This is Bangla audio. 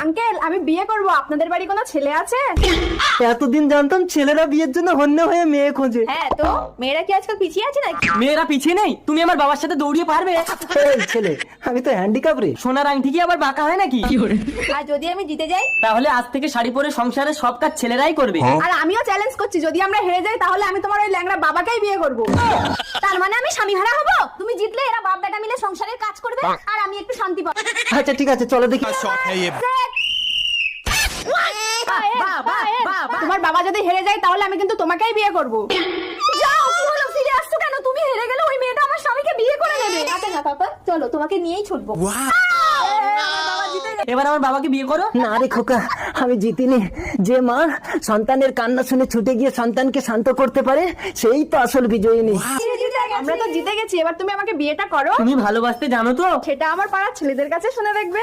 আঙ্কেল, আমি বিয়ে করব, আপনাদের বাড়ি কোনো ছেলে আছে? এতদিন জানতাম ছেলেরা বিয়ের জন্য হন্য হয়ে মেয়ে খোঁজে। হ্যাঁ তো, মেয়েরা কি আজকাল পিছিয়ে আছে নাকি? মেয়েরা পিছিয়ে নেই, তুমি আমার বাবার সাথে দৌড়িয়ে পারবে? এই ছেলে, আমি তো হ্যান্ডিক্যাপ রে। সোনার আংটি কি আবার বাঁকা হয় নাকি? আর যদি আমি জিতে যাই? তাহলে আজ থেকে শাড়ি পরে সংসারের সব কাজ ছেলেরাই করবে। আর আমিও চ্যালেঞ্জ করছি, যদি আমরা হেরে যাই তাহলে আমি তোমার ওই ল্যাংড়া বাবাকেই বিয়ে করব। তার মানে আমি স্বামী হারা হব? তুমি জিতলে এরা বাপ বেটা মিলে সংসারের কাজ করবে আর আমি একটু শান্তি পাবো। আচ্ছা ঠিক আছে, চলো দেখি। তোমার বাবা যদি হেরে যায় তাহলে আমি কিন্তু তোমাকেই বিয়ে করব। যাও, কি হলো, ফিরে আসছো কেন? তুমি হেরে গেলে ওই মেয়েটা আমার স্বামীকে বিয়ে করে নেবে। আচ্ছা না পাপা, চলো তোমাকে নিয়েই ছুটবো। এবার আমার বাবাকে বিয়ে করো। না রে খোকা, আমি জিতিনি। যে মা সন্তানের কান্না শুনে ছুটে গিয়ে সন্তানকে শান্ত করতে পারে, সেই তো আসল বিজয়িনী। আমরা তো জিতে গেছি, এবার তুমি আমাকে বিয়েটা করো। তুমি ভালোবাসতে জানো তো? সেটা আমার পাড়ার ছেলেদের কাছে শুনে দেখবে।